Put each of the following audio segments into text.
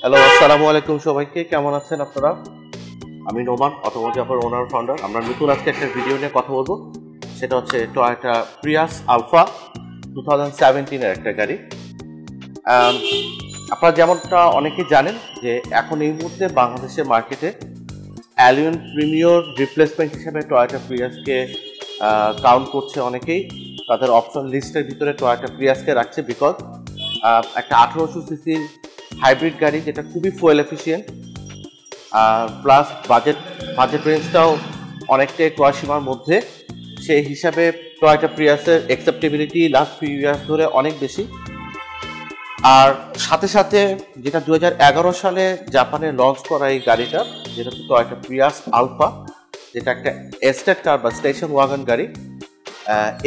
Hello, আসসালামু আলাইকুম সবাইকে। কেমন আছেন আপনারা? আমি নোমান, অটোমোটিভের ওনার ফাউন্ডার। আমরা নতুন আজকে একটা ভিডিও নিয়ে কথা বলবো। সেটা হচ্ছে টয়োটা প্রিয়াস আলফা 2017 এর একটা গাড়ি। আপনারা যেমনটা অনেকেই জানেন যে এখন এই মুহূর্তে বাংলাদেশের মার্কেটে অ্যালিয়ন প্রিমিয়র রিপ্লেসমেন্ট হিসেবে টয়োটা প্রিয়াসকে কাউন্ট করছে অনেকেই। তাদের অপশন লিস্টের ভিতরে টয়োটা প্রিয়াসকে রাখছে বিকজ একটা 1800 সিসির হাইব্রিড গাড়ি যেটা খুবই ফুয়েল এফিসিয়েন্ট, প্লাস বাজেট রেঞ্জটাও অনেকটাই ক্রয় সীমার মধ্যে। সেই হিসাবে টয়োটা প্রিয়াসের অ্যাকসেপ্টেবিলিটি লাস্ট ফিউ ইয়ার্স ধরে অনেক বেশি। আর সাথে সাথে যেটা 2011 সালে জাপানে লঞ্চ করা এই গাড়িটা, যেটা হচ্ছে টয়োটা প্রিয়াস আলফা, যেটা একটা এস্টেট কার বা স্টেশন ওয়াগন গাড়ি,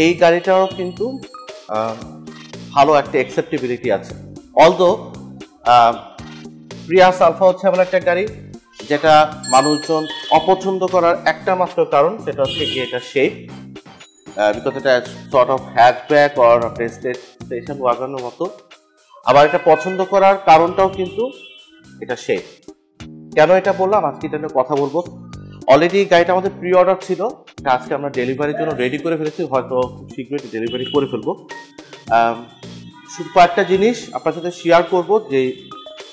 এই গাড়িটাও কিন্তু ভালো একটা অ্যাকসেপ্টেবিলিটি আছে। অলদো প্রিয়াস আলফা হচ্ছে এমন একটা গাড়ি যেটা মানুষজন অপছন্দ করার একটা মাত্র কারণ, সেটা হচ্ছে কি এটা শেপ, বিকজ এটা sort of hatchback or station ওয়াগনের মতো। আবার এটা পছন্দ করার কারণটাও কিন্তু এটা শেপ। কেন এটা বললাম, আজকে এটা নিয়ে কথা বলবো। অলরেডি গাড়িটা আমাদের প্রি অর্ডার ছিল, এটা আজকে আমরা ডেলিভারির জন্য রেডি করে ফেলেছি, হয়তো খুব শীঘ্রই ডেলিভারি করে ফেলবো। শুধু কয়েকটা জিনিস আপনার সাথে শেয়ার করবো, যে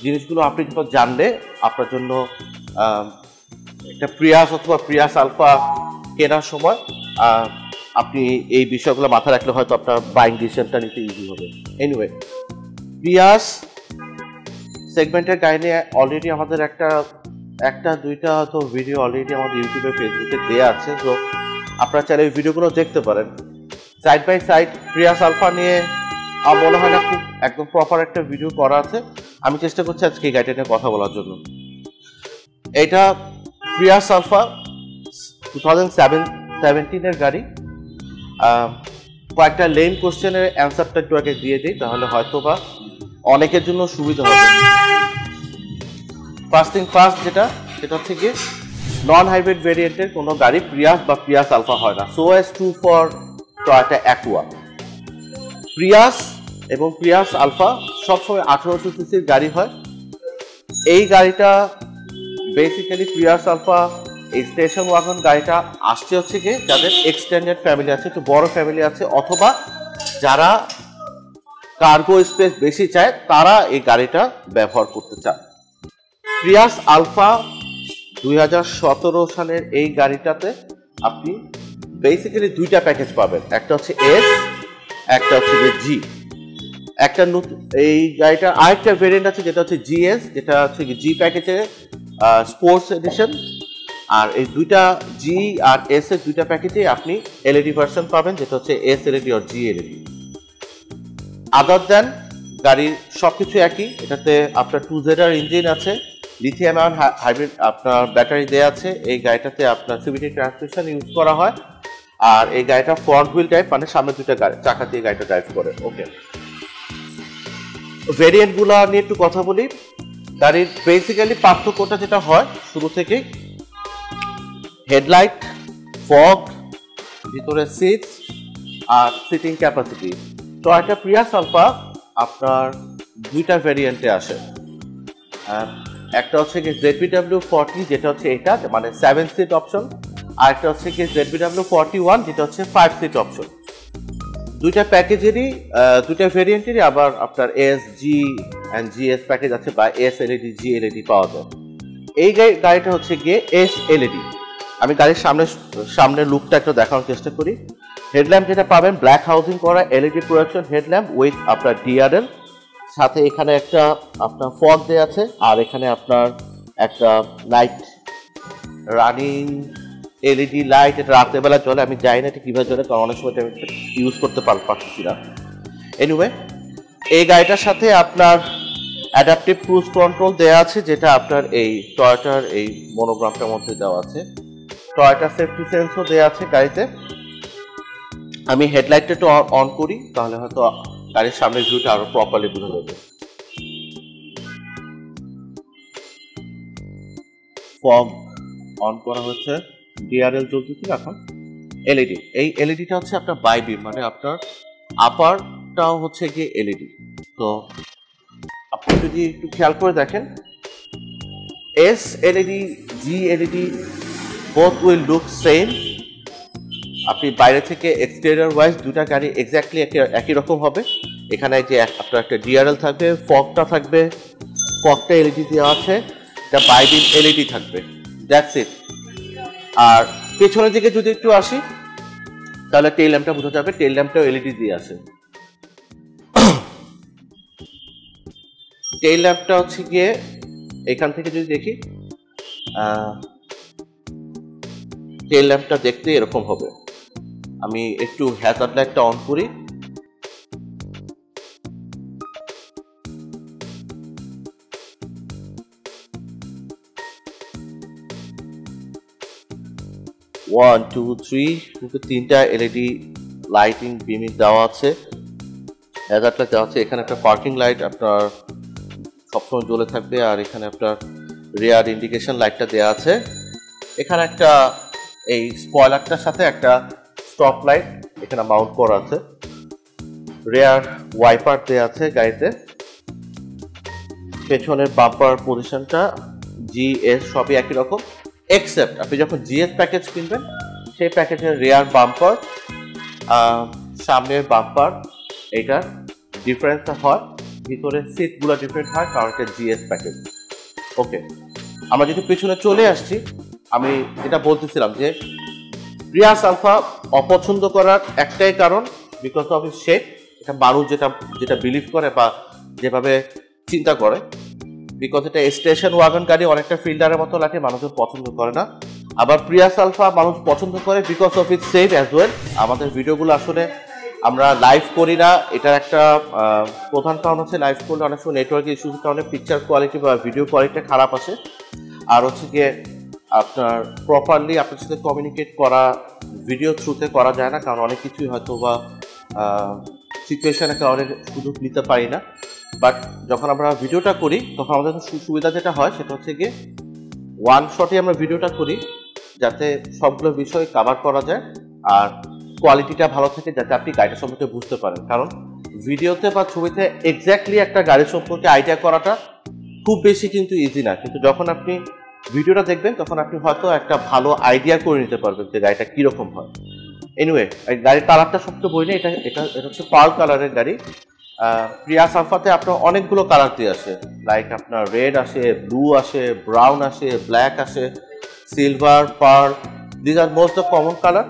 জিনিসগুলো আপনি যখন জানলে আপনার জন্য একটা প্রিয়াস অথবা প্রিয়াস আলফা কেনার সময় আপনি এই বিষয়গুলো মাথায় রাখলে হয়তো আপনার বাইং ডিসিশনটা নিতে ইজি হবে। এনিওয়ে, প্রিয়াস সেগমেন্টের গাড়ি নিয়ে অলরেডি আমাদের একটা দুইটা হয়তো ভিডিও অলরেডি আমাদের ইউটিউবে ফেসবুকে দেওয়া আছে, তো আপনারা চাইলে এই ভিডিওগুলো দেখতে পারেন। Side by side Prius Alpha নিয়ে আমার মনে হয় না খুব একদম প্রপার একটা ভিডিও করা আছে। আমি চেষ্টা করছি আজকে এই গাড়িটা নিয়ে কথা বলার জন্য। এটা প্রিয়াস আলফা 2017 এর গাড়ি। কয়েকটা লেন কোশ্চেনের অ্যান্সারটা একটু আগে দিয়ে দিই, তাহলে হয়তো বা অনেকের জন্য সুবিধা হবে। ফার্স্ট থিং ফার্স্ট, সেটা হচ্ছে কি নন হাইব্রিড ভেরিয়েন্টের কোনো গাড়ি প্রিয়াস বা প্রিয়াস আলফা হয় না। So as to for Toyota Aqua. Prius এবং প্রিয়াস আলফা সবসময় 1800 সিসির গাড়ি হয়। এই গাড়িটা বেসিক্যালি প্রিয়াস আলফা এই স্টেশন ওয়াগন গাড়িটা আসছে হচ্ছে কি যাদের এক্সটেন্ডেড ফ্যামিলি আছে, একটু বড় ফ্যামিলি আছে, অথবা যারা কার্গো স্পেস বেশি চায় তারা এই গাড়িটা ব্যবহার করতে চায়। প্রিয়াস আলফা 2017 সালের এই গাড়িটাতে আপনি বেসিক্যালি দুইটা প্যাকেজ পাবেন, একটা হচ্ছে এস, একটা হচ্ছে জি। একটা নতুন এই গাড়িটার আরেকটা ভেরিয়েন্ট আছে যেটা হচ্ছে জিএস, যেটা হচ্ছে জি প্যাকেজের স্পোর্টস এডিশন। আর এই দুইটা জি আর এস এর দুইটা প্যাকেজে আপনি এলইডি ভার্সন পাবেন, যেটা হচ্ছে এস এলইডি আর জি এলইডি। আদার দেন গাড়ির সবকিছু একই। এটাতে আপনার 2ZR ইঞ্জিন আছে, লিথিয়াম আয়ন হাইব্রিড আপনার ব্যাটারি দেওয়া আছে। এই গাড়িটাতে আপনার সিভিটি ট্রান্সমিশন ইউজ করা হয়। আর এই গাড়িটা ফ্রন্ট হুইল ড্রাইভ, মানে সামনে দুইটা চাকা দিয়ে গাড়িটা ড্রাইভ করে। ওকে, ভেরিয়েন্টগুলো নিয়ে একটু কথা বলি। গাড়ির বেসিক্যালি পার্থক্যটা যেটা হয় শুরু থেকেই, হেডলাইট, ফগ, ভিতরে সিট আর seating capacity. Toyota Prius Alpha আপনার দুইটা ভেরিয়েন্টে আসে। একটা হচ্ছে কি ZBW40, যেটা হচ্ছে এটা মানে 7 সিট অপশন, আর একটা হচ্ছে কি ZBW41, যেটা হচ্ছে 5 সিট অপশন। দুইটা প্যাকেজেরই দুইটা ভেরিয়েন্টেরই আবার আপনার S, G and GS package আছে, বা এস এলইডি, জি এলইডি পাওয়া যায়। এই গাড়িটা হচ্ছে গিয়ে এস এলইডি। আমি গাড়ির সামনের লুকটা একটু দেখানোর চেষ্টা করি। হেডল্যাম্প যেটা পাবেন ব্ল্যাক হাউজিং করা এলইডি প্রোডাকশন হেডল্যাম্প উইথ আপনার ডিআরএল, সাথে এখানে একটা আপনার ফগ দেওয়া আছে, আর এখানে আপনার একটা লাইট রানিং এলইডি লাইট। এটা রাত্রেবেলা চলে, আমি জানি না এটা কীভাবে চলে, কারণ অনেক সময় আমি ইউজ করতে পারছি না। এনিওয়ে, এই গাড়িটার সাথে আপনার অ্যাডাপটিভ ক্রুজ কন্ট্রোল দেওয়া আছে, যেটা আপনার এই টয়োটার এই মনোগ্রামটার মধ্যে দেওয়া আছে। টয়োটা সেফটি সেন্সও দেওয়া আছে গাড়িতে। আমি হেডলাইটটা একটু অন করি, তাহলে হয়তো গাড়ির সামনের ভিউটা আরো প্রপারলি বোঝা যাবে। ফগ অন করা হচ্ছে, ডিআরএল জ্বলতেছিল, এখন এলইডি। এই এলইডিটা হচ্ছে আপনার বাইবিম, মানে আপনার আপারটাও হচ্ছে গিয়ে এলইডি। তো আপনি যদি একটু খেয়াল করে দেখেন, S LED, G LED both will look same. আপনি বাইরে থেকে এক্সটেরিয়র ওয়াইজ দুটা গাড়ি এক্স্যাক্টলি একই রকম হবে। এখানে যে আপনার একটা ডিআরএল থাকবে, ফগটা থাকবে, ফগটা এলইডি দেওয়া আছে, এটা বাইবিম এলইডি থাকবে, দ্যাটস ইট। আর পেছনের দিকে যদি একটু আসি তাহলে টেইল ল্যাম্পটা বোঝা যাবে, টেইল ল্যাম্পটাও এলইডি দিয়ে আছে। টেইল ল্যাম্পটা হচ্ছে গিয়ে এখান থেকে যদি দেখি, টেইল ল্যাম্পটা দেখতে এরকম হবে। আমি একটু হ্যাজার্ড লাইটটা অন করি, ওয়ান টু থ্রি, তিনটা এলইডি লাইটিং বিমিং দেওয়া আছে, হ্যাজার্ড লাইট দেওয়া আছে। এখানে একটা পার্কিং লাইট আপনার সবসময় জ্বলে থাকবে, আর এখানে আপনার রিয়ার ইন্ডিকেশন লাইটটা দেওয়া আছে। এখানে একটা এই স্পয়লারটার সাথে একটা স্টপ লাইট এখানে মাউন্ট করা আছে, রিয়ার ওয়াইপার দেওয়া আছে গাড়িতে। পেছনের বাম্পার পজিশনটা জিএস সবই একই রকম, এক্সেপ্ট আপনি যখন জিএস প্যাকেজ কিনবেন সেই প্যাকেজের রিয়ার বাম্পার, সামনের বাম্পার, এইটার ডিফারেন্সটা হয়, ভিতরে সিটগুলো ডিফারেন্ট হয়, কারণ এটা জিএস প্যাকেজ। ওকে, আমরা যদি পেছনে চলে আসছি, আমি যেটা বলতেছিলাম যে প্রিয়াস আলফা অপছন্দ করার একটাই কারণ, বিকজ অফ ইস শেপ। এটা মানুষ যেটা বিলিভ করে বা যেভাবে চিন্তা করে, বিকজ এটা স্টেশন ওয়াগন গাড়ি, অনেকটা ফিল্ডারের মতো লাগে, মানুষজন পছন্দ করে না। আবার প্রিয়াস আলফা মানুষ পছন্দ করে because of it safe as well. আমাদের ভিডিওগুলো আসলে আমরা লাইভ করি না, এটার একটা প্রধান কারণ হচ্ছে লাইভ করলে অনেক সময় নেটওয়ার্ক ইস্যুর কারণে পিকচার কোয়ালিটি বা ভিডিও কোয়ালিটিটা খারাপ আসে। আর হচ্ছে গিয়ে আপনার প্রপারলি আপনার সাথে কমিউনিকেট করা ভিডিও থ্রুতে করা যায় না, কারণ অনেক কিছুই হয়তো বা সিচুয়েশনের কারণে সুযোগ নিতে পারি না। বাট যখন আমরা ভিডিওটা করি তখন আমাদের সুবিধা যেটা হয় সেটা হচ্ছে গিয়ে ওয়ান শটে আমরা ভিডিওটা করি, যাতে সবগুলো বিষয় কভার করা যায় আর কোয়ালিটিটা ভালো থাকে, যাতে আপনি গাড়িটা সম্পর্কে বুঝতে পারেন। কারণ ভিডিওতে বা ছবিতে এক্স্যাক্টলি একটা গাড়ি সম্পর্কে আইডিয়া করাটা খুব বেশি কিন্তু ইজি না, কিন্তু যখন আপনি ভিডিওটা দেখবেন তখন আপনি হয়তো একটা ভালো আইডিয়া করে নিতে পারবেন যে গাড়িটা কীরকম হয়। এনিওয়ে, গাড়ির কালারটা সবচেয়ে বই নেই, এটা হচ্ছে পার্ল কালারের গাড়ি। প্রিয়াস আলফাতে আপনার অনেকগুলো কালার দিয়ে আসে, লাইক আপনার রেড আসে, ব্লু আসে, ব্রাউন আসে, ব্ল্যাক আসে, silver, pearl, these are most the common colour.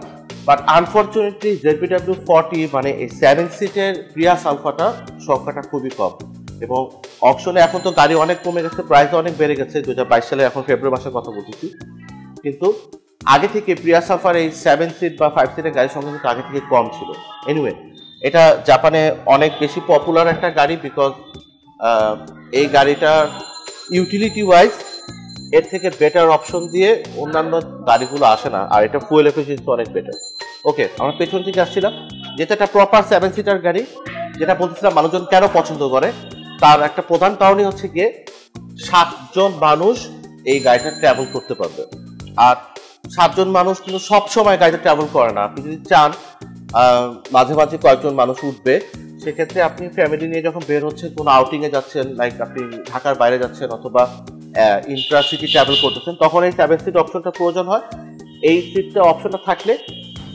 But unfortunately ZBW40 মানে এই 7 সিটের প্রিয়াস আলফাটা সংখ্যাটা খুবই কম, এবং অপশনে এখন তো গাড়ি অনেক কমে গেছে, প্রাইস অনেক বেড়ে গেছে। 2022 সালে, এখন ফেব্রুয়ারি মাসের কথা বলতেছি, কিন্তু আগে থেকে প্রিয়াস আলফার এই 7 সিট বা 5 সিটের গাড়ির সংখ্যা কিন্তু আগে থেকে কম ছিল। এনিওয়ে, এটা জাপানে অনেক বেশি পপুলার একটা গাড়ি, বিকজ এই গাড়িটার ইউটিলিটি ওয়াইজ এর থেকে বেটার অপশন দিয়ে অন্যান্য গাড়িগুলো আসে না, আর এটা ফুয়েল এফিসিয়েন্সি অনেক বেটার। ওকে, আমরা পেছন থেকে আসছিলাম, যেটা একটা প্রপার 7 সিটার গাড়ি, যেটা বলতেছিলাম মানুষজন কেন পছন্দ করে, তার একটা প্রধান কারণই হচ্ছে গিয়ে 7 জন মানুষ এই গাড়িটা ট্রাভেল করতে পারবে। আর 7 জন মানুষ কিন্তু সবসময় গাড়িটা ট্রাভেল করে না। আপনি যদি চান মাঝে মাঝে কয়েকজন মানুষ উঠবে, সেক্ষেত্রে আপনি ফ্যামিলি নিয়ে যখন বের হচ্ছেন, কোনো আউটিংয়ে যাচ্ছেন, লাইক আপনি ঢাকার বাইরে যাচ্ছেন অথবা ইন্ট্রা সিটি ট্রাভেল করতেছেন, তখন এই 7 সিট অপশনটা প্রয়োজন হয়। এই সিটটা অপশনটা থাকলে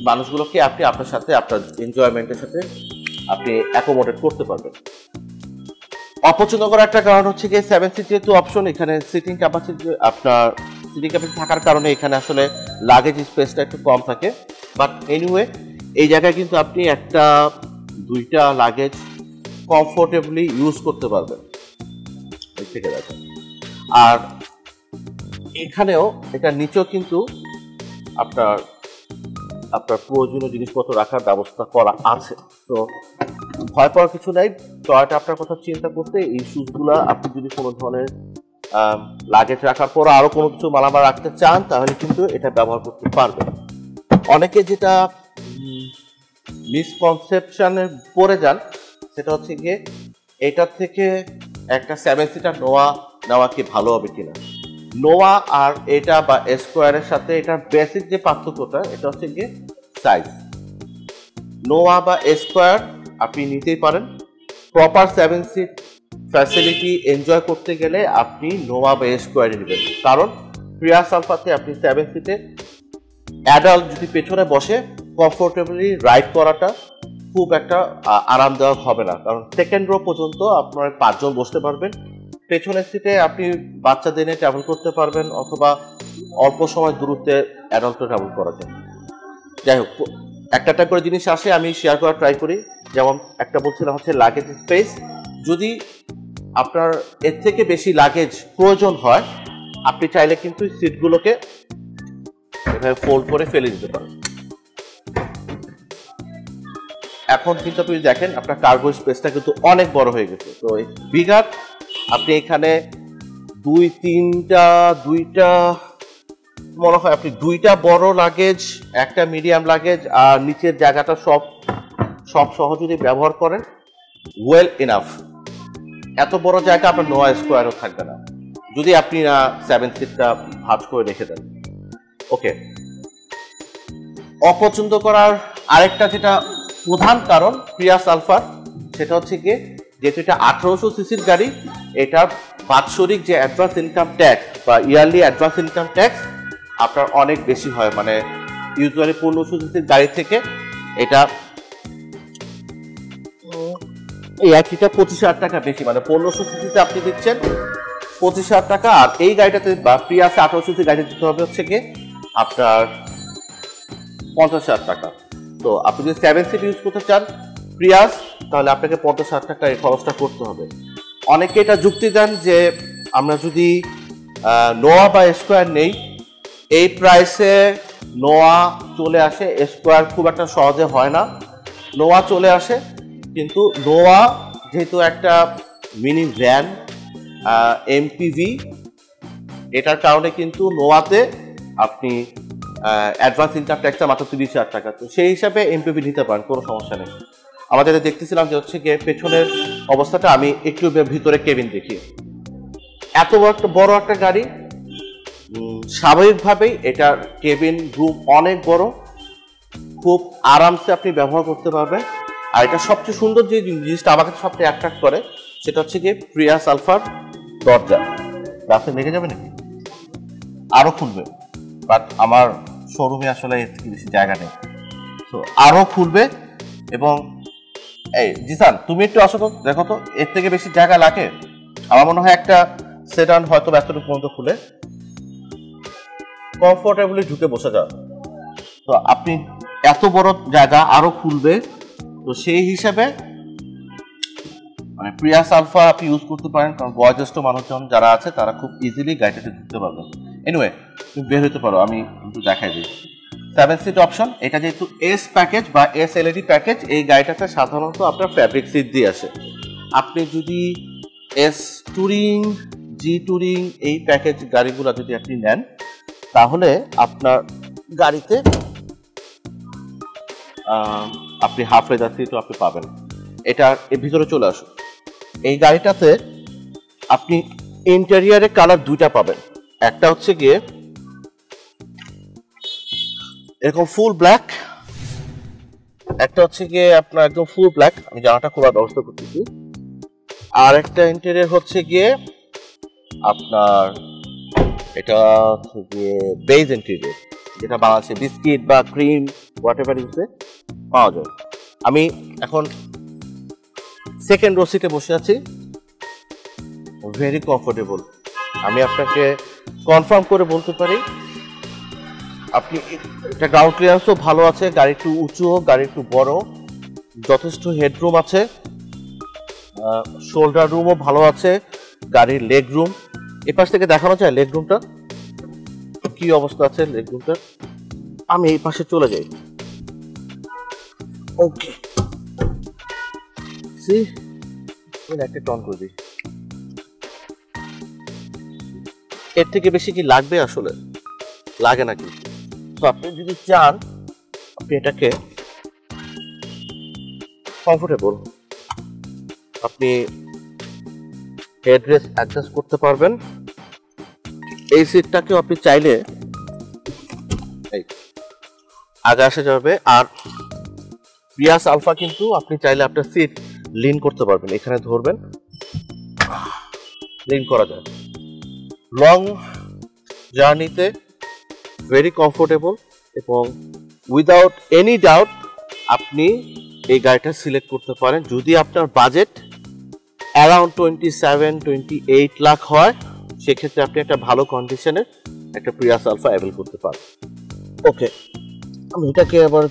মানুষগুলোকে আপনি আপনার সাথে আপনার এনজয়মেন্টের সাথে আপনি অ্যাকোমোডেট করতে পারবেন। অপছন্দ করার একটা কারণ হচ্ছে গিয়ে 7 সিট যেহেতু অপশন, এখানে সিটিং ক্যাপাসিটি থাকার কারণে এখানে আসলে লাগেজ স্পেসটা একটু কম থাকে। বাট এনিওয়ে, এই জায়গায় কিন্তু আপনি একটা দুইটা লাগেজ কমফোর্টেবলি ইউজ করতে পারবেন এই থেকে দেখেন। আর এখানেও এটা নিচেও কিন্তু আপনার প্রয়োজনীয় জিনিসপত্র রাখার ব্যবস্থা করা আছে, তো ভয় পাওয়ার কিছু নাই। টয়টা আপনার কথা চিন্তা করতে এই শুজগুলা আপনি যদি কোনো ধরনের লাগেজ রাখার পর আরো কোনো কিছু মালামাল রাখতে চান, তাহলে কিন্তু এটা ব্যবহার করতে পারবেন। অনেকে যেটা মিসকনসেপশনে পড়ে যান, সেটা হচ্ছে গিয়ে এটার থেকে একটা 7 সিটার নেওয়া কি ভালো হবে কিনা। নোয়া আর এটা বা স্কোয়ারের সাথে এটার বেসিক যে পার্থক্যটা, এটা হচ্ছে গিয়ে সাইজ। নোয়া বা স্কোয়ার আপনি নিতেই পারেন, প্রপার 7 সিট ফ্যাসিলিটি এনজয় করতে গেলে আপনি নোভা বা স্কোয়ার নেবেন, কারণ প্রিয়াস আলফাতে আপনি 7 সিটে অ্যাডাল্ট যদি পেছনে বসে কমফোর্টেবলি রাইড করাটা খুব একটা আরামদায়ক হবে না, কারণ সেকেন্ড রো পর্যন্ত আপনার 5 জন বসতে পারবেন। পেছনের সিটে আপনি বাচ্চাদের নিয়ে ট্রাভেল করতে পারবেন, অথবা অল্প সময় দূরত্বে অ্যাডাল্টে ট্রাভেল করা যায়। যাই হোক, একটা করে জিনিস আসে, আমি শেয়ার করার ট্রাই করি। যেমন একটা বলছিলাম হচ্ছে লাগেজ স্পেস। যদি আপনার এর থেকে বেশি লাগেজ প্রয়োজন হয়, আপনি চাইলে কিন্তু সিটগুলোকে এভাবে ফোল্ড করে ফেলে দিতে পারেন। এখন কিন্তু আপনি দেখেন আপনার কার্গো স্পেসটা কিন্তু অনেক বড় হয়ে গেছে। তো এই বিগার আপনি এখানে দুইটা মনে হয় আপনি 2টা বড় লাগেজ, একটা মিডিয়াম লাগেজ, আর নিচের জায়গাটা সব সহ যদি ব্যবহার করেন ওয়েল ইনাফ। এত বড় জায়গা আপনার নোভা স্কোয়ারও থাকবে না যদি আপনি না 7 সিটটা ভাঁজ করে রেখে দেন। ওকে, অপছন্দ করার আরেকটা যেটা প্রধান কারণ প্রিয়াস আলফার, সেটা হচ্ছে গিয়ে যেহেতু এটা 1800 সিসির গাড়ি, এটার বাৎসরিক যে অ্যাডভান্স ইনকাম ট্যাক্স বা ইয়ারলি অ্যাডভান্স ইনকাম ট্যাক্স আপনার অনেক বেশি হয়। মানে ইউজুয়ালি 1500 সিসির গাড়ি থেকে এটা এই একইটা 25,000 টাকা বেশি, মানে 1500 সিসিতে আপনি দিচ্ছেন 25,000 টাকা, আর এই গাড়িটাতে বা প্রিয়াসে 1800 সিসির গাড়িতে দিতে হবে হচ্ছে গিয়ে আপনার 50,000 টাকা। তো আপনি যদি 7 সিট ইউজ করতে চান প্রিয়াস, তাহলে আপনাকে 50,000 টাকা এই খরচটা করতে হবে। অনেকে এটা যুক্তি দেন যে আমরা যদি নোভা বা স্কোয়ার নেই, এই প্রাইসে নোভা চলে আসে, স্কোয়ার খুব একটা সহজে হয় না। নোভা চলে আসে, কিন্তু নোভা যেহেতু একটা মিনি ভ্যান এমপিভি, এটার কারণে কিন্তু নোভাতে আপনি অ্যাডভান্স ইনকাম ট্যাক্সটা মাত্র 30,000 টাকা। তো সেই হিসাবে এমপিভি নিতে পারেন, কোনো সমস্যা নেই। আমাদের দেখতেছিলাম যে হচ্ছে গিয়ে পেছনের অবস্থাটা, আমি একটু ভিতরে কেবিন দেখি। এত বড় একটা গাড়ি, স্বাভাবিকভাবেই এটার কেবিন রুম অনেক বড়, খুব আরামসে আপনি ব্যবহার করতে পারবেন। আর এটা সবচেয়ে সুন্দর যে জিনিসটা আমাকে সবচেয়ে অ্যাট্রাক্ট করে, সেটা হচ্ছে গিয়ে প্রিয়াস আলফার দরজা। রাস্তায় লেগে যাবে নাকি? আরো খুলবে, বাট আমার শোরুমে আসলে এর থেকে বেশি জায়গা নেই, তো আরো খুলবে। এবং এই জিসান, তুমি একটু আসো তো, দেখো তো এর থেকে বেশি জায়গা লাগে? আমার মনে হয় একটা সেডান হয়তো এতটুকু পর্যন্ত খুলে কমফোর্টেবলি ঢুকে বসে যাও। তো আপনি এত বড় জায়গা আরো খুলবে, তো সেই হিসাবে মানে প্রিয়াস আলফা আপনি ইউজ করতে পারেন, কারণ বয়োজ্যেষ্ঠ মানুষজন যারা আছে তারা খুব ইজিলি গাড়িটাতে ঢুকতে পারবেন। এনিওয়ে, তুমি বের হতে পারো, আমি কিন্তু দেখাই দিই। 7 সিট অপশন, এটা যেহেতু এস প্যাকেজ বা এস এলইডি প্যাকেজ, এই গাড়িটাতে সাধারণত আপনার ফ্যাব্রিক সিট দিয়ে আসে। আপনি যদি এস টুরিং, জি টুরিং এই প্যাকেজ গাড়িগুলো যদি আপনি নেন, তাহলে আপনার গাড়িতে আপনি হাফ লেদার সিটও আপনি পাবেন। এটা এর ভিতরে চলে আসুন। এই গাড়িটাতে আপনি ইন্টেরিয়ারে কালার 2টা পাবেন। একটা হচ্ছে গিয়ে এরকম ফুল ব্ল্যাক, একটা হচ্ছে গিয়ে আপনার একদম ফুল ব্ল্যাক। আমি জানাটা খোলার ব্যবস্থা করতেছি। আর একটা ইন্টেরিয়র হচ্ছে গিয়ে আপনার এটা হচ্ছে গিয়ে বেজ ইন্টেরিয়র, যেটা বাংলাদেশে বিস্কিট বা ক্রিম হোয়াট এভার ইউজে পাওয়া যায়। আমি এখন সেকেন্ড রো সিটে বসে আছি, ভেরি কমফোর্টেবল। আমি আপনাকে কনফার্ম করে বলতে পারি আপনি এটা গ্রাউন্ড ক্লিয়ারেন্সও ভালো আছে, গাড়ি একটু উঁচু, গাড়ি একটু বড়, যথেষ্ট হেডরুম আছে, শোল্ডার রুমও ভালো আছে, গাড়ির লেগ রুম। এ পাশ থেকে দেখানো যায় লেগ রুমটা কি অবস্থা আছে। লেগ রুমটা আমি এই পাশে চলে যাই। ওকে, একটা টন করে দিই। এর থেকে বেশি কি লাগবে? আসলে লাগে নাকি? তো আপনি যদি চান আপনি এটাকে কমফোর্টেবল, আপনি হেডরেস্ট অ্যাডজাস্ট করতে পারবেন। এই সিটটাকেও আপনি চাইলে আগে আসা যাবে। আর প্রিয়াস আলফা কিন্তু আপনি চাইলে আপনার সিট লিন করতে পারবেন, এখানে ধরবেন, লিন করা যায়। লং জার্নিতে ভেরি কমফোর্টেবল এবং উইদাউট এনি ডাউট আপনি এই গাড়িটা সিলেক্ট করতে পারেন। যদি আপনার বাজেট অ্যারাউন্ড 27-28 লাখ হয়, সেক্ষেত্রে আপনি একটা ভালো কন্ডিশনের একটা প্রিয়াস আলফা অ্যাভেল করতে পারেন। ওকে, আমি এটাকে আবার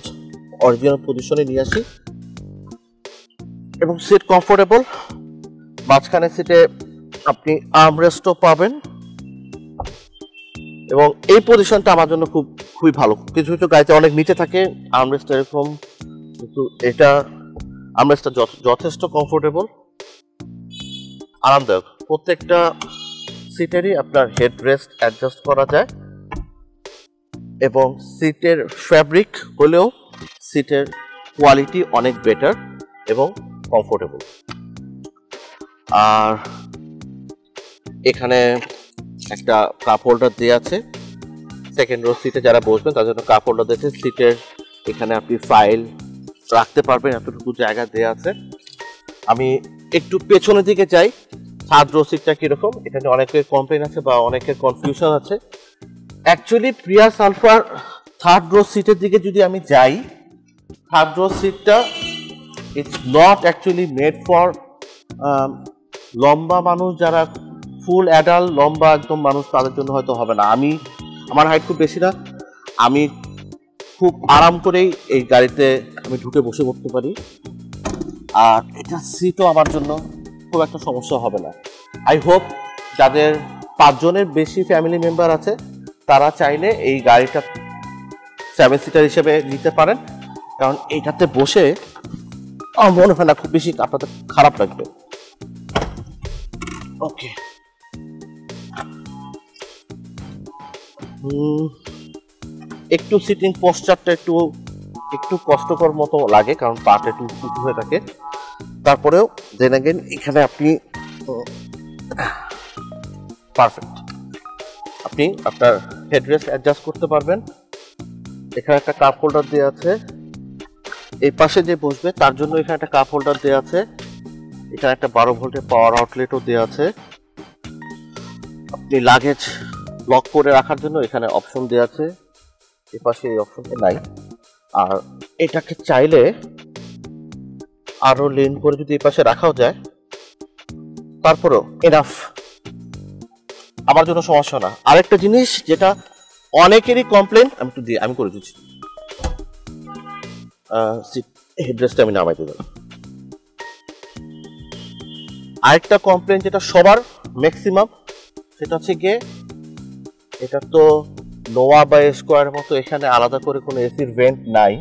অরিজিনাল পজিশনে নিয়ে আসি এবং সিট কমফোর্টেবল। মাঝখানে সিটে আপনি আর্মরেস্টও পাবেন এবং এই পজিশনটা আমার জন্য খুবই ভালো। কিছু কিছু গাড়িতে অনেক নিচে থাকে আর্মরেস্ট এরকম, কিন্তু এটা আর্মরেস্টটা যথেষ্ট কমফোর্টেবল, আরামদায়ক। প্রত্যেকটা সিটেরই আপনার হেডরেস্ট অ্যাডজাস্ট করা যায় এবং সিটের ফ্যাব্রিক হলেও সিটের কোয়ালিটি অনেক বেটার এবং কমফোর্টেবল। আর এখানে একটা কাপ হোল্ডার দেওয়া আছে, সেকেন্ড রো সিটে যারা বসবেন তার জন্য কাপ হোল্ডার দিয়েছে। সিটের এখানে আপনি ফাইল রাখতে পারবেন, এতটুকু জায়গা দেওয়া আছে। আমি একটু পেছনের দিকে যাই, থার্ড রো সিটটা কিরকম, এটা নিয়ে অনেকের কমপ্লেন আছে বা অনেকের কনফিউশন আছে। অ্যাকচুয়ালি প্রিয়াস আলফার থার্ড রো সিটের দিকে যদি আমি যাই, থার্ড রো সিটটা it's not actually made for লম্বা মানুষ, যারা ফুল অ্যাডাল্ট লম্বা একদম মানুষ, তাদের জন্য হয়তো হবে না। আমার হাইট খুব বেশি না, আমি খুব আরাম করেই এই গাড়িতে আমি ঢুকে বসে পড়তে পারি। আর এটা সিটও আমার জন্য খুব একটা সমস্যা হবে না। আই হোপ যাদের 5 জনের বেশি ফ্যামিলি মেম্বার আছে তারা চাইলে এই গাড়িটা 7 সিটার হিসেবে নিতে পারেন, কারণ এইটাতে বসে আমার মনে হয় না খুব বেশি আপনাদের খারাপ লাগবে। ওকে, একটু সিটিং পোস্টারটা একটু কষ্টকর মতো লাগে, কারণ পাটা একটু উঁচু হয়ে থাকে। তারপরেও দেন अगेन এখানে আপনি পারফেক্ট, আপনি আপনার হেডরেস্ট অ্যাডজাস্ট করতে পারবেন। এখানে একটা কাপ হোল্ডার দেওয়া আছে, এই পাশে যে বসবে তার জন্য এখানে একটা কাপ হোল্ডার দেওয়া আছে। এখানে একটা 12 ভোল্টের পাওয়ার আউটলেটও দেওয়া আছে। আপনি লাগেজ লক করে রাখার জন্য এখানে অপশন দেওয়া আছে, এই পাশে এই অপশনটা নাই। আর এটাকে চাইলে আরো লেন করে যদি এই পাশে রাখাও যায়, তারপরেও এনাফ, আমার জন্য সমস্যা না। আরেকটা জিনিস যেটা অনেকেরই কমপ্লেন, আমি করে দিচ্ছি, হেডরেস্টটা আমি নামাই দেব। আরেকটা কমপ্লেন যেটা সবার ম্যাক্সিমাম, সেটা হচ্ছে গিয়ে এটা তো নোয়া বা স্কোয়ার মতো এখানে আলাদা করে কোনো এসির ভেন্ট নাই,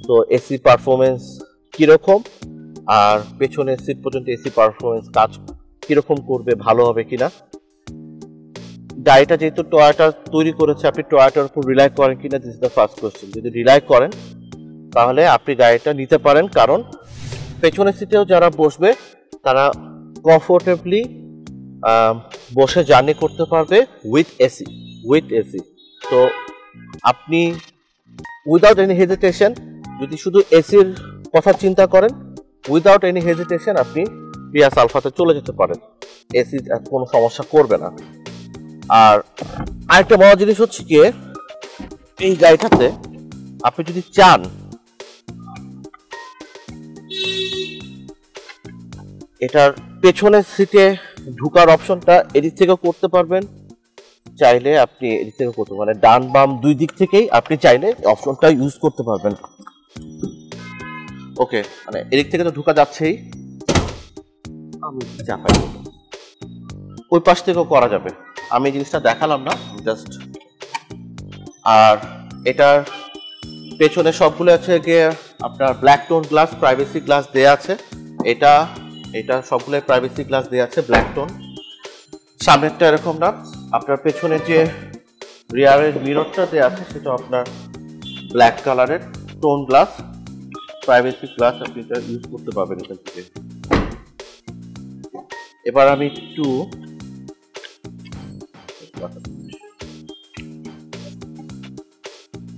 তো এসি পারফরমেন্স কিরকম আর পেছনের সিট পর্যন্ত এসি পারফরমেন্স কাজ কিরকম করবে, ভালো হবে কিনা। গাড়িটা যেহেতু টয়োটা তৈরি করেছে, আপনি টয়োটার উপর রিলাই করেন কিনা, this is the first question. যদি রিলাই করেন তাহলে আপনি গাড়িটা নিতে পারেন, কারণ পেছনের সিটেও যারা বসবে তারা কমফোর্টেবলি বসে জার্নি করতে পারবে উইথ এসি। তো আপনি উইদাউট এনি হেজিটেশন, যদি শুধু এসির কথা চিন্তা করেন, উইদাউট এনি হেজিটেশন আপনি প্রিয়াস আলফাতে চলে যেতে পারেন, এসি কোনো সমস্যা করবে না। আর আরেকটা বড় জিনিস হচ্ছে কি, এই গাড়িটাতে আপনি যদি চান এটার পেছনের সিটে ঢুকার অপশনটা এদিক থেকেও করতে পারবেন, চাইলে আপনি এদিক থেকে করতে পারেন, ডান বাম দুই দিক থেকেই আপনি চাইলে অপশনটা ইউজ করতে পারবেন। ওকে, মানে এদিক থেকে তো ঢুকা যাচ্ছেই, আমি চাপাই, ওই পাশ থেকেও করা যাবে। আমি জিনিসটা দেখালাম না জাস্ট। আর এটার পেছনে সবগুলো আছে গিয়ে আপনার black tone glass, privacy glass দেয়া আছে। এটা সবগুলো প্রাইভেসি গ্লাস দেয়া আছে ব্ল্যাক টোন। সামনেরটা এরকম না, আপনার পেছনে যে রিয়ারের মিররটা দেয়া আছে সেটা আপনার ব্ল্যাক কালারের টোন গ্লাস, প্রাইভেসি গ্লাস, আপনি এটা ইউজ করতে পারবেন এখান থেকে। এবার আমি একটু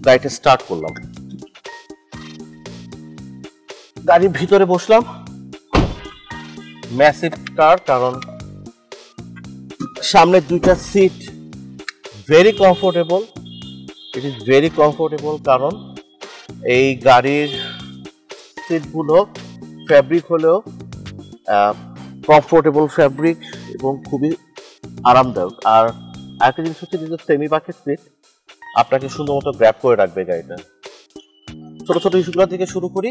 গাড়িটা স্টার্ট করলাম, গাড়ির ভিতরে বসলাম। ম্যাসিভ কার, কারণ সামনের দুইটা seat very comfortable, it is very comfortable, কারণ এই গাড়ির সিটগুলো ফ্যাব্রিক হলেও কমফোর্টেবল ফ্যাব্রিক এবং খুবই আরামদায়ক। আর আরেকটা জিনিস হচ্ছে যে সেমি বাকেট সিট আপনাকে সুন্দর মতো গ্র্যাব করে রাখবে গাড়িটা। ছোট ছোট ইস্যুগুলো থেকে শুরু করি।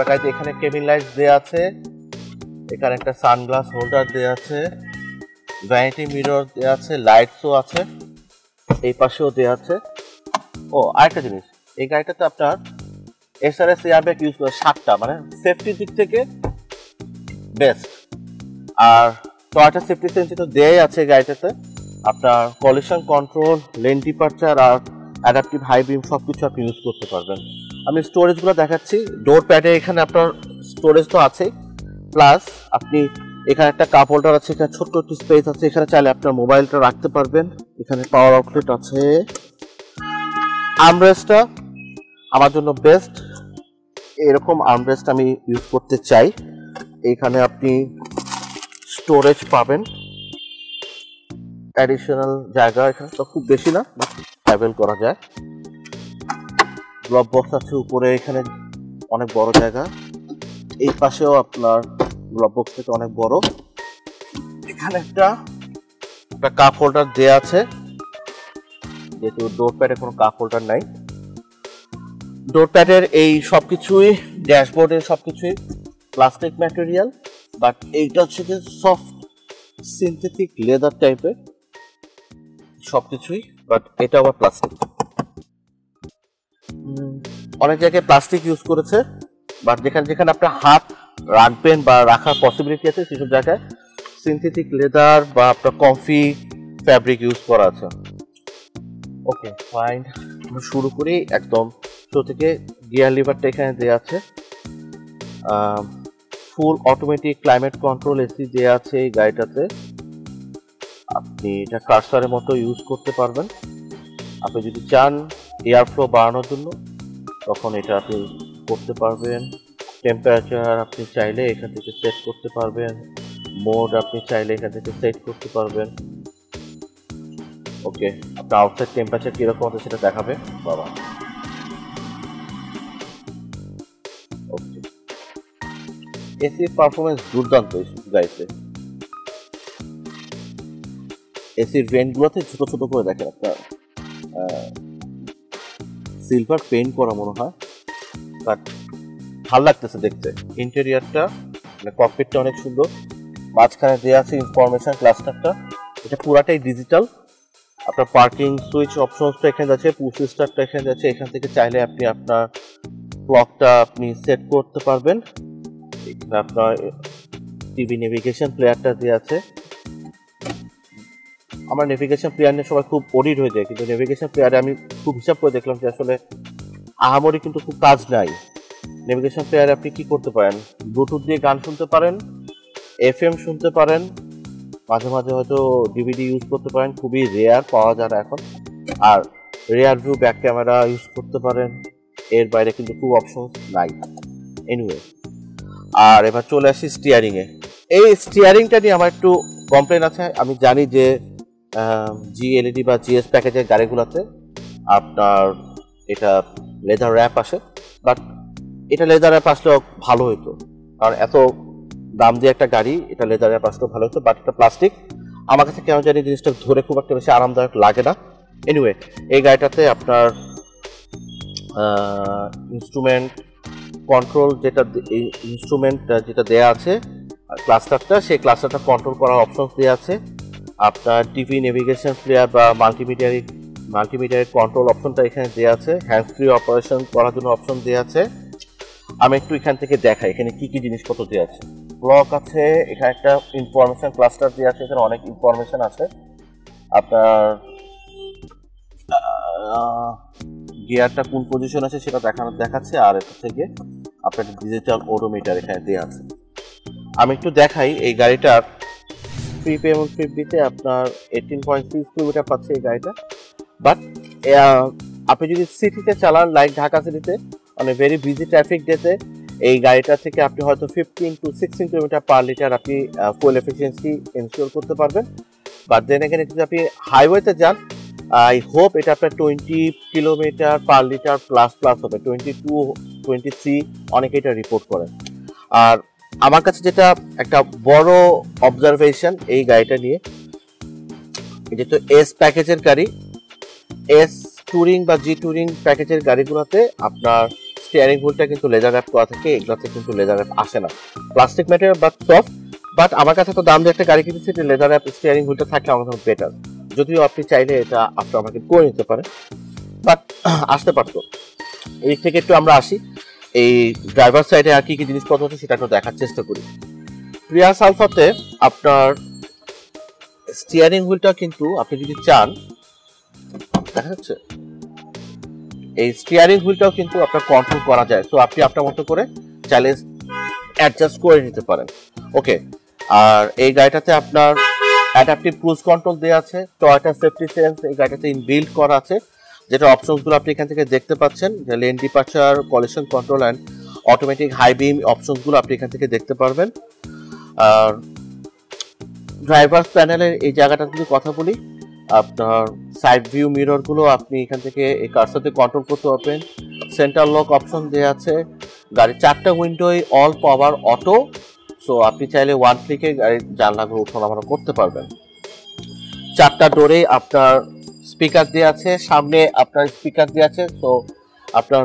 গাড়িতে এখানে কেবিন লাইট দেওয়া আছে, এখানে একটা সানগ্লাস হোল্ডার দেওয়া আছে, ভ্যানিটি মিরর দেওয়া আছে, লাইটসও আছে, এই পাশেও দেওয়া আছে। ও আরেকটা জিনিস, এই গাড়িটাতে আপনার এসআরএস এয়ারব্যাগ ইউজ করে 7টা, মানে সেফটির দিক থেকে বেস্ট। আর টয়োটা সেফটি সেন্সর তো দেয়াই আছে গাড়িটাতে। আপনার কলিশন কন্ট্রোল, লেন ডিপারচার আর অ্যাডাপটিভ হাই বিম সবকিছু আপনি ইউজ করতে পারবেন। আমি স্টোরেজগুলো দেখাচ্ছি। ডোর প্যাডে এখানে আপনার স্টোরেজ তো আছে, প্লাস আপনি এখানে একটা কাপ হোল্ডার আছে, এখানে ছোট্ট একটি স্পেস আছে, এখানে চাইলে আপনার মোবাইলটা রাখতে পারবেন। এখানে পাওয়ার আউটলেট আছে। আর্মরেস্টটা আমার জন্য বেস্ট, এরকম আর্মরেস্ট আমি ইউজ করতে চাই। এইখানে আপনি স্টোরেজ পাবেন, অ্যাডিশনাল জায়গা এখানে তো খুব বেশি না, ট্রাভেল করা যায়। গ্লোভ বক্স আছে উপরে, এখানে অনেক বড় জায়গা। এই পাশেও আপনার গ্লোভ বক্স থেকে অনেক বড়। এখানে একটা কাপ হোল্ডার দেয়া আছে, যেহেতু ডোর প্যাডে কোনো কাপ হোল্ডার নাই। ডোর প্যাডের এই সবকিছুই, ড্যাশবোর্ডের সবকিছুই প্লাস্টিক ম্যাটেরিয়াল, বাট এইটা হচ্ছে যে সফট সিনথেটিক লেদার টাইপের সবকিছুই, বাট এটা আবার প্লাস্টিক। অনেক জায়গায় প্লাস্টিক ইউজ করেছে, বাট যেখানে যেখানে আপনার হাত রাখবেন বা রাখার পসিবিলিটি আছে সেসব জায়গায় সিনথেটিক লেদার বা আপনার কমফি ফ্যাব্রিক ইউজ করা আছে। ওকে ফাইন, আমরা শুরু করি একদম শুরু থেকে। গিয়ার লিভারটা এখানে দেওয়া আছে, full automatic climate control AC দেওয়া আছে এই গাড়িটাতে। আপনি এটা কার্সারের মতো ইউজ করতে পারবেন। আপনি যদি চান এয়ার ফ্লো বাড়ানোর জন্য তখন এটা আপনি করতে পারবেন। টেম্পারেচার আপনি চাইলে এখান থেকে সেট করতে পারবেন, মোড আপনি চাইলে এখান থেকে সেট করতে পারবেন। ওকে, আপনার আউটসাইড টেম্পারেচার কিরকম আছে সেটা দেখাবে বাবা। ওকে, এসির পারফরমেন্স দুর্দান্ত এই গাড়িতে। এসির ভেন্টগুলোতে ছোট ছোট করে দেখেন, আপনার সিলভার পেইন্ট করা মনে হয়, বাট ভালো লাগতেছে দেখতে। ইন্টেরিয়ারটা মানে ককপিটটা অনেক সুন্দর। মাঝখানে দেওয়া আছে ইনফরমেশন ক্লাস্টারটা, এটা পুরাটাই ডিজিটাল। আপনার পার্কিং সুইচ অপশনসটা এখানে আছে, পুশ স্টার্টটা এখানে আছে। এখান থেকে চাইলে আপনি আপনার ক্লকটা আপনি সেট করতে পারবেন। এখানে আপনার টিভি নেভিগেশন প্লেয়ারটা দেওয়া আছে। আমার নেভিগেশন প্লেয়ার নিয়ে সবাই খুব অডিট হয়ে যায়, কিন্তু নেভিগেশন প্লেয়ারে আমি খুব হিসাব করে দেখলাম যে আসলে আহামরি কিন্তু খুব কাজ নাই। নেভিগেশন প্লেয়ারে আপনি কি করতে পারেন, ব্লুটুথ দিয়ে গান শুনতে পারেন, এফএম শুনতে পারেন, মাঝে মাঝে হয়তো ডিভিডি ইউজ করতে পারেন, খুবই রেয়ার পাওয়া যায় এখন। আর rare view back camera use করতে পারেন, এর বাইরে কিন্তু খুব অপশন নাই। এনিওয়ে, আর এবার চলে আসি স্টিয়ারিংয়ে। এই স্টিয়ারিংটা নিয়ে আমার একটু কমপ্লেন আছে। আমি জানি যে জিএলইডি বা জিএস প্যাকেজের গাড়িগুলোতে আপনার এটা লেদার র্যাপ আসে, বাট এটা লেদার র্যাপ আসলেও ভালো হতো, কারণ এত দাম দিয়ে একটা গাড়ি, এটা লেদার র্যাপ আসলেও ভালো হতো। বাট এটা প্লাস্টিক, আমার কাছে কেন জানি জিনিসটা ধরে খুব একটা বেশি আরামদায়ক লাগে না। এনিওয়ে, এই গাড়িটাতে আপনার ইনস্ট্রুমেন্ট কন্ট্রোল যেটা ইনস্ট্রুমেন্ট যেটা দেয়া আছে ক্লাস্টারটা, সেই ক্লাস্টারটা কন্ট্রোল করার অপশন দেওয়া আছে। আপনার টিভি নেভিগেশন প্লেয়ার বা মাল্টিমিডিয়ার কন্ট্রোল অপশনটা এখানে দেওয়া আছে। হ্যান্ড ফ্রি অপারেশন করার জন্য অপশন দেওয়া আছে। আমি একটু এখান থেকে দেখাই এখানে কি কি জিনিসপত্র দেওয়া আছে। ক্লক আছে, এখানে একটা ইনফরমেশন ক্লাস্টার দেওয়া আছে, এখানে অনেক ইনফরমেশন আছে। আপনার গিয়ারটা কোন পজিশন আছে সেটা দেখাচ্ছে। আর এটা থেকে আপনার ডিজিটাল ওডোমিটার এখানে দেওয়া আছে। আমি একটু দেখাই এই গাড়িটার 3P এবং 3Bতে আপনার 18.6 কিলোমিটার পাচ্ছে এই গাড়িটা। বাট আপনি যদি সিটিতে চালান, লাইক ঢাকা সিটিতে মানে ভেরি বিজি ট্রাফিক ডেতে, এই গাড়িটা থেকে আপনি হয়তো 15 to 16 কিলোমিটার পার লিটার আপনি ফুয়েল এফিসিয়েন্সি ইনস্টল করতে পারবেন। বাট দেন এখানে যদি আপনি হাইওয়েতে যান, আই হোপ এটা আপনার 20 কিলোমিটার পার লিটার প্লাস হবে, 22, 23 অনেকে এটা রিপোর্ট করেন। আর আমার কাছে যেটা একটা বড় অবজারভেশন এই গাড়িটা নিয়ে, এটা তো এস প্যাকেজের গাড়ি, এস টুরিং বা জি টুরিং প্যাকেজের গাড়িগুলোতে আপনার স্টিয়ারিং হুইলটা কিন্তু লেজার র্যাপ করা থাকে, এগুলোতে কিন্তু লেজার র্যাপ আসে না, plastic material but soft. But আমার কাছে তো দাম দিয়ে একটা গাড়ি কিনেছি, এটা লেজার র্যাপ স্টিয়ারিং হুইলটা থাকলে আমার কাছে বেটার, যদিও আপনি চাইলে এটা আফটার মার্কেট করে নিতে পারেন, বাট আসতে পারতো। এই থেকে একটু আমরা আসি এই ড্রাইভার সাইডে আর কি কি জিনিসপত্র আছে সেটা একটু দেখার চেষ্টা করি। প্রিয়াস আলফাতে আপনার স্টিয়ারিং হুইলটা কিন্তু আপনি যদি চান, দেখা যাচ্ছে এই স্টিয়ারিং হুইলটাও কিন্তু আপনার কন্ট্রোল করা যায়, তো আপনি আপনার মতো করে চাইলে অ্যাডজাস্ট করে নিতে পারেন। ওকে, আর এই গাড়িটাতে আপনার অ্যাডাপটিভ ক্রুজ কন্ট্রোল দেওয়া আছে, টয়োটা সেফটি সেন্স এই গাড়িটাতে ইনবিল্ট করা আছে, যেটা অপশনসগুলো আপনি এখান থেকে দেখতে পাচ্ছেন, যে lane departure, collision control and automatic high beam অপশনসগুলো আপনি এখান থেকে দেখতে পারবেন। আর ড্রাইভার প্যানেলের এই জায়গাটা যদি কথা বলি, আপনার সাইড ভিউ মিররগুলো আপনি এখান থেকে এই কার্সারতে কন্ট্রোল করতে পারবেন। সেন্টার লক অপশন দেওয়া আছে, গাড়ির 4টা উইন্ডোই অল পাওয়ার অটো, সো আপনি চাইলে ওয়ান ক্লিকে গাড়ির জানলাগুলো ওঠানামা করতে পারবেন। 4টা ডোরে আপনার স্পিকার দেওয়া আছে, সামনে আপনার স্পিকার দেওয়া আছে, সো আপনার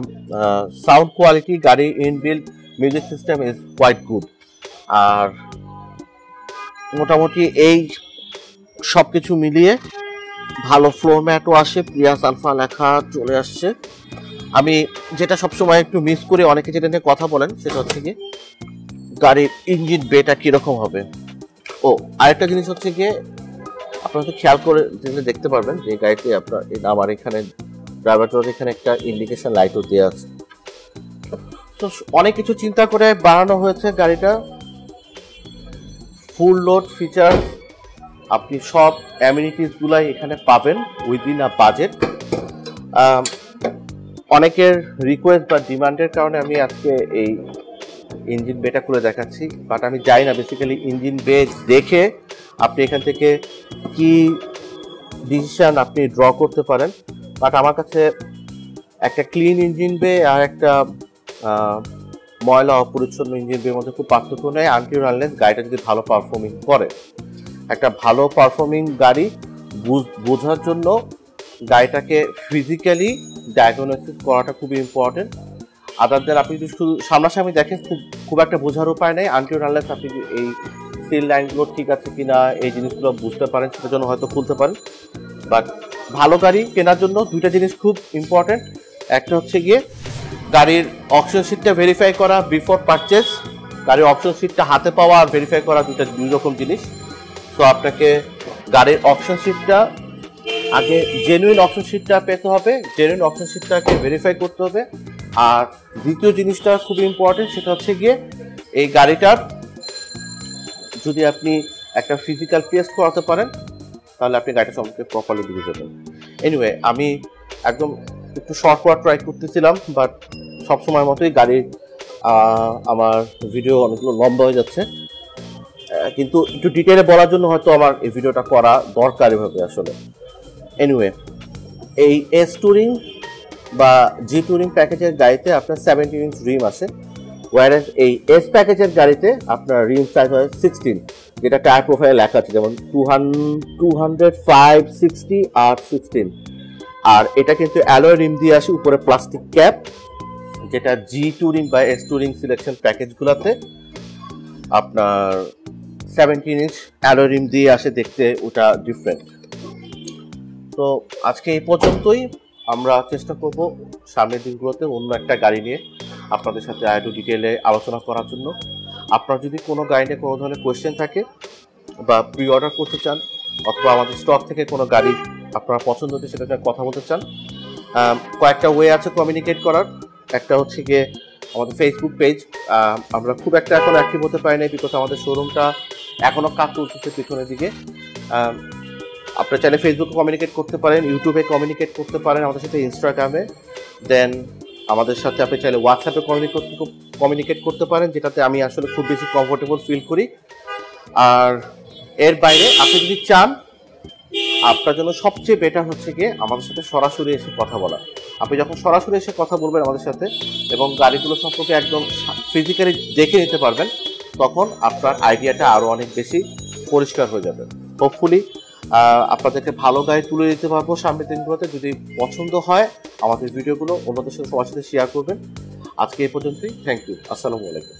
সাউন্ড কোয়ালিটি গাড়ির inbuilt music system is quite good. আর মোটামুটি এই সব কিছু মিলিয়ে ভালো ফ্লোর ম্যাটও আসে, প্রিয়াস আলফা লেখা চলে আসছে। আমি যেটা সবসময় একটু মিস করে অনেকে যেটা নিয়ে কথা বলেন সেটা হচ্ছে কি গাড়ির ইঞ্জিন বেটা কিরকম হবে। ও আরেকটা জিনিস হচ্ছে গিয়ে আপনারা তো খেয়াল করে দেখতে পারবেন যে গাড়িতে আপনার আমার এখানে ড্রাইভার ডোর এখানে একটা ইন্ডিকেশন লাইটও দেওয়া আছে। তো অনেক কিছু চিন্তা করে বানানো হয়েছে গাড়িটা। ফুল লোড ফিচার আপনি সব অ্যামিনিটিসগুলাই এখানে পাবেন উইদিন আ বাজেট। অনেকের রিকোয়েস্ট বা ডিমান্ডের কারণে আমি আজকে এই ইঞ্জিন বেটা করে দেখাচ্ছি, বাট আমি যাই না বেসিক্যালি ইঞ্জিন বে দেখে আপনি এখান থেকে কি ডিসিশন আপনি ড্র করতে পারেন। বাট আমার কাছে একটা ক্লিন ইঞ্জিন বে আর একটা ময়লা অপরিচ্ছন্ন ইঞ্জিন বের মধ্যে খুব পার্থক্য নেই, আনটিল আনলেস গাড়িটা যদি ভালো পারফর্মিং করে। একটা ভালো পারফর্মিং গাড়ি বোঝার জন্য গাড়িটাকে ফিজিক্যালি ডায়াগনোসিস করাটা খুবই ইম্পর্টেন্ট। আদার দেন আপনি যদি শুধু সামনাসামনি দেখেন খুব একটা বোঝার উপায় নেই, আনটিল আনলেস আপনি এই সিল লাইনগুলো ঠিক আছে কিনা এই জিনিসগুলো বুঝতে পারেন, সেটার জন্য হয়তো খুলতে পারেন। বাট ভালো গাড়ি কেনার জন্য দুইটা জিনিস খুব ইম্পর্টেন্ট। একটা হচ্ছে গিয়ে গাড়ির অপশন শিটটা ভেরিফাই করা বিফোর পারচেস, গাড়ির অপশন শিটটা হাতে পাওয়া আর ভেরিফাই করা দুই রকম জিনিস। তো আপনাকে গাড়ির অপশন শিটটা আগে জেনুইন অপশন শিটটা পেতে হবে, জেনুইন অপশন শিটটাকে ভেরিফাই করতে হবে। আর দ্বিতীয় জিনিসটা খুবই ইম্পর্টেন্ট, সেটা হচ্ছে গিয়ে এই গাড়িটার যদি আপনি একটা ফিজিক্যাল টেস্ট করাতে পারেন তাহলে আপনি গাড়িটা সম্পর্কে প্রপারলি বুঝে যাবেন। এনিওয়ে আমি একদম একটু শর্ট করা ট্রাই করতেছিলাম, বাট সবসময় মতোই গাড়ির আমার ভিডিও অনেকগুলো লম্বা হয়ে যাচ্ছে, কিন্তু একটু ডিটেলে বলার জন্য হয়তো আমার এই ভিডিওটা করা দরকার এভাবে আসলে। এনিওয়ে এই এস টুরিং বা জি টুরিং প্যাকেজের গাড়িতে আপনার 17 ইঞ্চ রিম আসে, ওয়ারেস এই এস প্যাকেজের গাড়িতে আপনার রিম সাইজ হয় 16, যেটা টায়ার প্রোফাইলে লেখা আছে, যেমন 205, 60 আর 16। আর এটা কিন্তু অ্যালয় রিম দিয়ে আসে, উপরে প্লাস্টিক ক্যাপ, যেটা জি টুরিং বা এস টুরিং সিলেকশন প্যাকেজগুলোতে আপনার 17 ইঞ্চ অ্যালয় রিম দিয়ে আসে, দেখতে ওটা ডিফারেন্ট। তো আজকে এই পর্যন্তই, আমরা চেষ্টা করব সামনের দিনগুলোতে অন্য একটা গাড়ি নিয়ে আপনাদের সাথে আরেকটু ডিটেলে আলোচনা করার জন্য। আপনার যদি কোনো গাড়ি নিয়ে কোনো ধরনের কোয়েশ্চেন থাকে বা প্রি অর্ডার করতে চান অথবা আমাদের স্টক থেকে কোনো গাড়ি আপনার পছন্দ হচ্ছে সেটা নিয়ে কথা বলতে চান, কয়েকটা ওয়ে আছে কমিউনিকেট করার। একটা হচ্ছে গিয়ে আমাদের ফেসবুক পেজ, আমরা খুব একটা এখন অ্যাক্টিভ হতে পারি না বিকজ আমাদের শোরুমটা এখনও কাজ চলতেছে পিছনের দিকে। আপনারা চাইলে ফেসবুকে কমিউনিকেট করতে পারেন, ইউটিউবে কমিউনিকেট করতে পারেন আমাদের সাথে, ইনস্টাগ্রামে। দেন আমাদের সাথে আপনি চাইলে হোয়াটসঅ্যাপে কমিউনিকেট করতে পারেন, যেটাতে আমি আসলে খুব বেশি কমফোর্টেবল ফিল করি। আর এর বাইরে আপনি যদি চান, আপনার জন্য সবচেয়ে বেটার হচ্ছে গিয়ে আমাদের সাথে সরাসরি এসে কথা বলা। আপনি যখন সরাসরি এসে কথা বলবেন আমাদের সাথে এবং গাড়িগুলো সম্পর্কে একদম ফিজিক্যালি দেখে নিতে পারবেন, তখন আপনার আইডিয়াটা আরও অনেক বেশি পরিষ্কার হয়ে যাবে। হোপফুলি আপনাদেরকে ভালো গাড়ি তুলে দিতে পারবো সামনের দিনগুলোতে। যদি পছন্দ হয় আমাদের ভিডিওগুলো অন্যদের সাথে সবার সাথে শেয়ার করবেন। আজকে এই পর্যন্তই। Thank you. আসসালামু আলাইকুম।